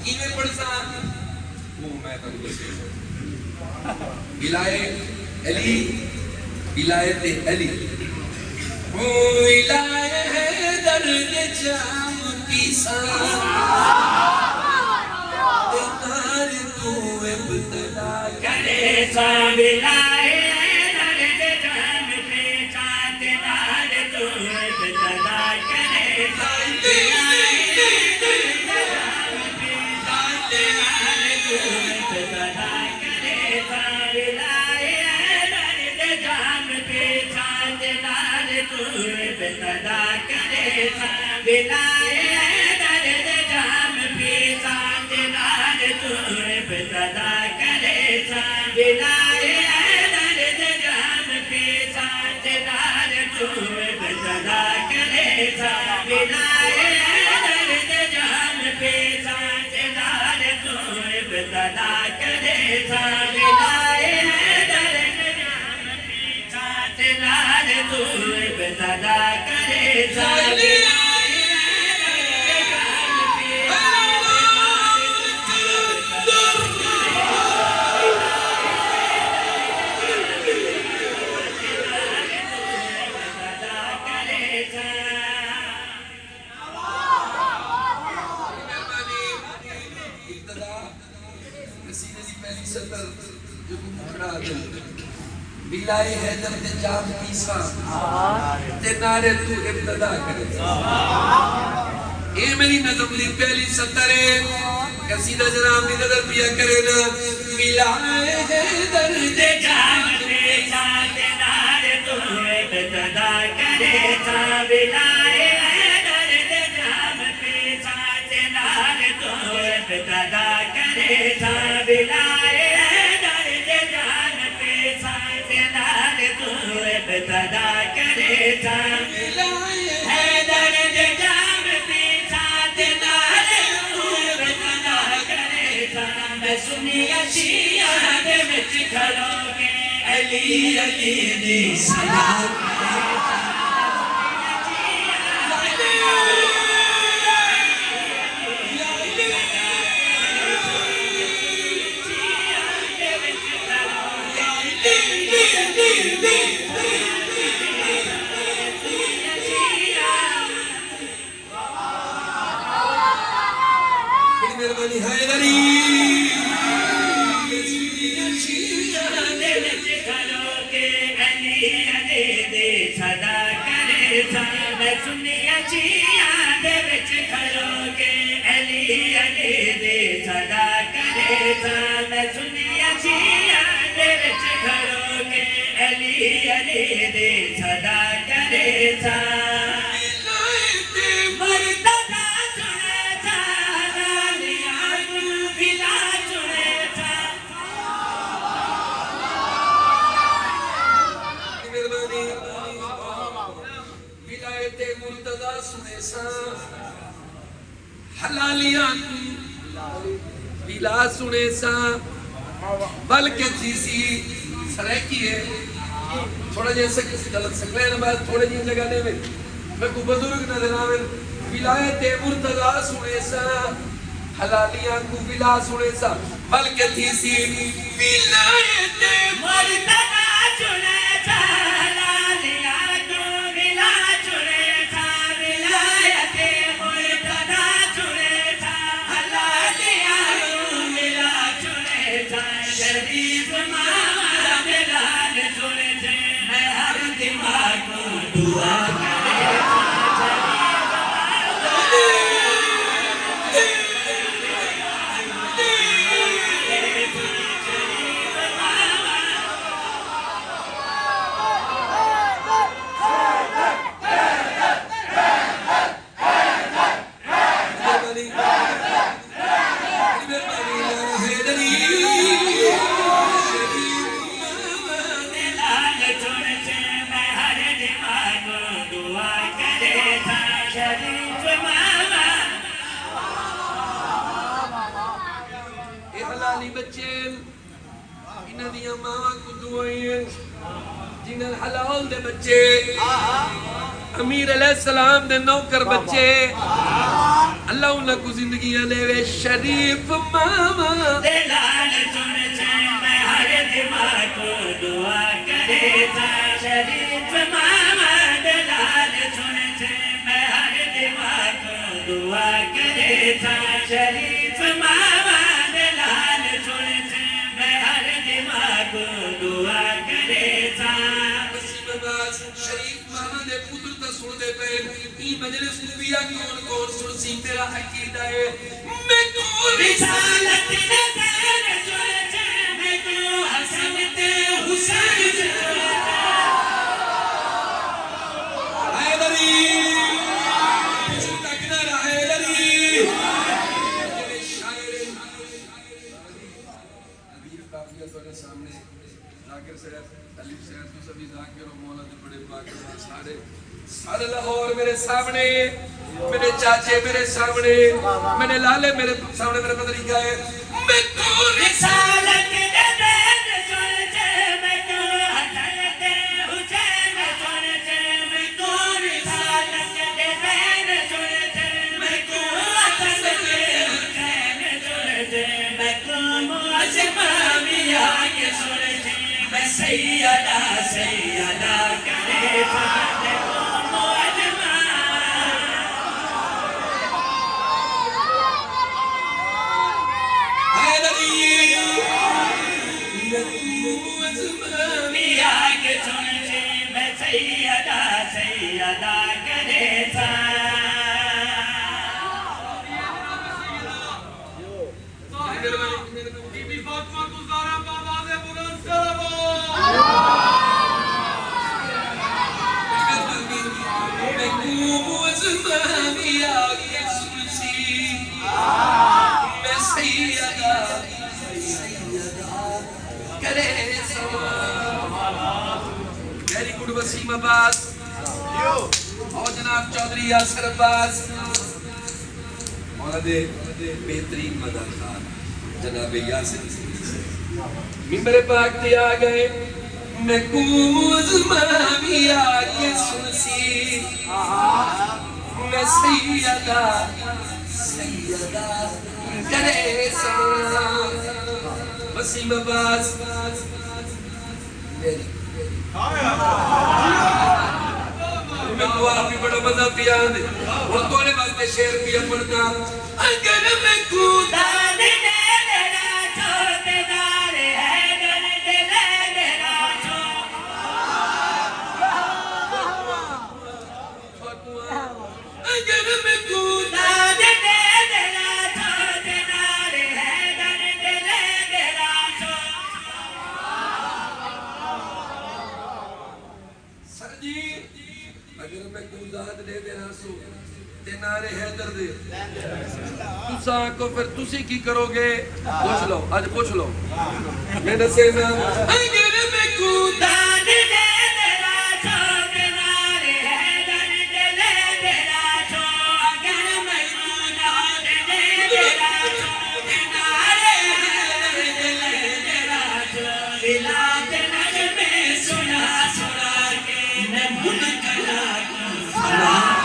किवें पढ़सा वो मैं तुहानू दस्सां विलायत अली विलायत अली ओ विलायत दर्द जाम पीसा ते तार तू इब्तदा करे सा विलायत दर्द जाम पीसा ते तार तू इब्तदा करे सा बेतदा करे विलायत दर्द जाम पीसा दिलार तू बेतदा करे विलायत दर्द जाम पीसा दिलार तू बेतदा करे विलायत दर्द जाम पीसा दिलार तू बेतदा करे विलायत दर्द जाम पीसा दिलार तू बेतदा करे बिलाए हैदर ते जाम पीसा ते नारे तू इब्तदा करे ये मेरी नज़म दी पहली सतर है कसीदा जनाब दी नजर पिया करे ना बिलाए हैदर ते जाम पीसा ते नारे तू इब्तदा करे बिलाए हैदर ते जाम पीसा ते नारे तू इब्तदा करे बिलाए हैदर ते जाम पीसा ते नारे तू इब्तदा करे हैदर ते जाम पीसा ते नारे तू इब्तदा करे मैं सुनिया शिया दे विच खलोगे अली अली दी सलाम मेहरबानी हैदरी सदा करे मैं सुनिया चिया दे विच खलोगे अली अली दे सदा करे मैं सुनिया चिया दे विच खलोगे अली अली दे सदा करे मर्तदा चुने था लालिया बिला चुने था मेहरबानी विलायत मुर्तजा सुने सा हलालिया बिला सुने सा बल्कि थी सरेकी है थोड़ा जैसे गलत सकले ना बात थोड़े जी जगह ने में मैं को बुजुर्ग नजर आवे विलायत मुर्तजा सुने सा हलालिया को बिला सुने सा बल्कि थी विलायत मुर्तजा चुने था लालिया बिला चुने था विलायत मुर्तजा चुने था हलालिया बिला चुने था शरीफ मामा बिलाल चुने थे मैं हर दिमाग को दुआ करे बच्चे इन्हां दियां मावां को दुआएं जिन्हां हलाल दे बच्चे अमीर अलैहिस्सलाम दे नौकर बच्चे अल्लाह उनको जिंदगियां देवे शरीफ मामा दिलाल चुन मैं हर दिमाग को दुआ करे था शरीफ मामा दिलाल चुन मैं हर दिमाग को दुआ करे था शरीफ मामा दिलाल चुन मैं हर दिमाग को दुआ करे था शरीफ मामा दे पुत्र ता सुन दे पे ई मजलिस नबिया कौन कौन सुन सी तेरा अकीदा है मैं कौन रिसालत ने तेरे चुने मैं को हसन ते हुसैन हैदरी कुछ तक ना रहे हैदरी मेरे शायर अभी काफिया तो सामने जाकिर साहब अलीफ साहब तो सभी जाकिर और मौला के बड़े पाक सारे सारे लाहौर मेरे सामने मेरे चाचे मेरे सामने मैंने लाले मेरे सामने मेरे पता नहीं क्या है मैं कौन रिसालत ने तेरे चुने मैं को हसन ते हुसैन चुने मैं को रिसालत ने तेरे चुने मैं को हसन ते हुसैन चुने मैं को मुअज़्ज़म मिया के चुने मैं सैयदा सैयदा करे फाते को मुअज़्ज़म मिया के चुने मैं सैयदा सैयदा करे था बीबी फातिमा को ज़ारा बाबाज़े बुलंद सलाम वेरी गुड वसीम अब्बास और जनाब चौधरी यासर अब्बास मौलाना बेहतरीन मदद खान जनाब यासिर मिंबर पाक पे आ गए मैं कुमुज़मामी आके सुनसी मैं सैयदा सैयदा करे सलाम वसीम अब्बास मैं तो आप भी बड़ा मजा पिया दे वो तोरे वास्ते शेर पिया पढ़ता अगर मैं कूदा को फिर तुसी की करोगे पूछ लो आज पूछ लो मैं दसे ना अगर मैं कूदा दे तेरा छोड़ नारे है दर दे तेरा छो अगर मैं कूदा दे तेरा छोड़ नारे है दर दे तेरा छो दिलात नगमे सुना सुना के मैं भूल गया सुना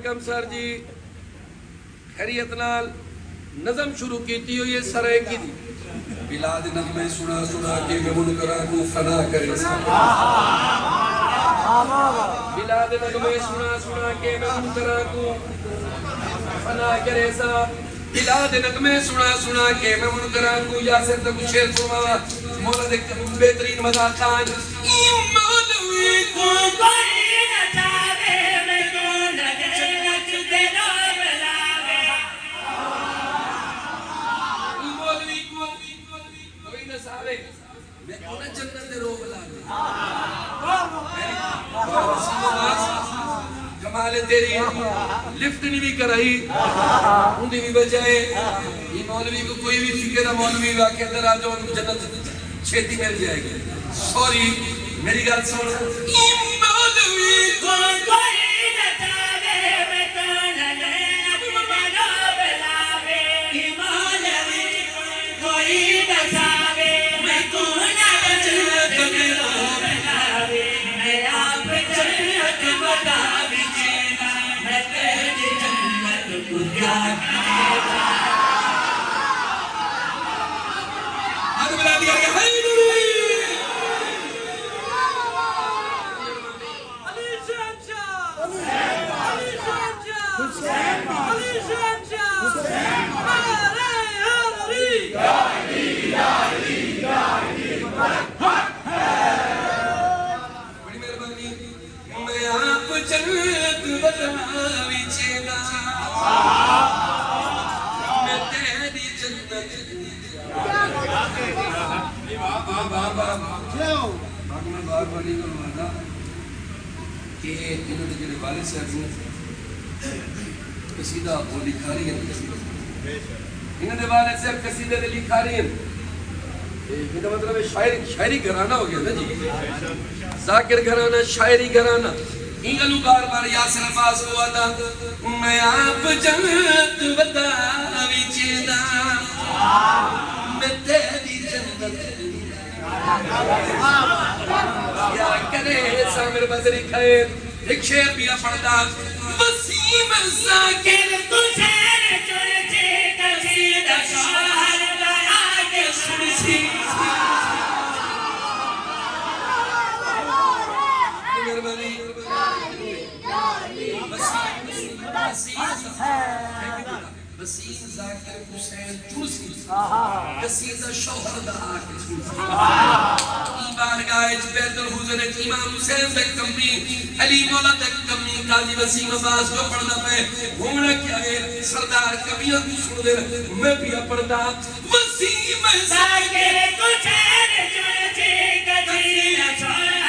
वेलकम सर जी खैरियत नाल नज़म शुरू कीती हुई है सराय की बिलाद नगमे सुना सुना के मैं मुनकरा को फना करे बिलाद नगमे सुना सुना के मैं मुनकरा को फना करे सा बिलाद नगमे सुना सुना के मैं मुनकरा को यासिर तक शेर सुनावा मौला दे बेहतरीन मज़ाक़ान मौलवी को कोई न चाहे मैं तो लगे नचते ना बुलावे मौलवी को कोई न सावे मैं को न जन्नत दे रो बुलावे कमाल तेरी लिफ्ट नहीं भी कराई उनकी भी बजाए ये मौलवी को कोई भी फिक्र ना मौलवी वाके अंदर आ जाओ जन्नत छेती मिल जाएगी सॉरी मेरी गल सुन ये मौलवी को कोई न चाहे मैं तो लगे नचते ना बुलावे मौलवी कोई न चाहे मैं तो नचते ना बुलावे मैं आप जन्नत बता दीजिएगा मैं तेरी जन्नत को क्या हाथ मिला दिया गया हाय नूरी Ali Shanja! Ali Shanja! Ali Shanja! बड़ी मेहरबानी मैं आप जन्नत बतावी चेना मैं तेरी जन्नत बाबा मैं बार बड़ी को माना कि इन्होंने जो वाले साहब ने कसीदा वो लिखा रही है इन्होंने वाले साहब कसीदे ने लिखा रही है इसका मतलब है शायरी घराना हो गया ना जी जाकिर घराना शायरी घराना इंगलू बार बार यासर अब्बास को आता मैं आप जन्नत बतावी चेना मैं तेरी जन्नत या करे सामिर बदरी खैर एक शेर भी पढ़ता वसीम जाकिर तुझे चुनते कसीदा शोहर बना के सुनसी मेहरबानी वसीम जाकिर हुसैन तुलसी कसीदा शोहर बना के सुनसी बारगाह बैतुल हुजूर इमाम हुसैन तक कमी अली मौला तक कमी काजी वसीम अब्बास को पढ़ना मैं घूमना क्या है सरदार कमियां सुन दे मैं भी पढ़ता वसीम जाकिर तुझे चुनते कसीदा शोहर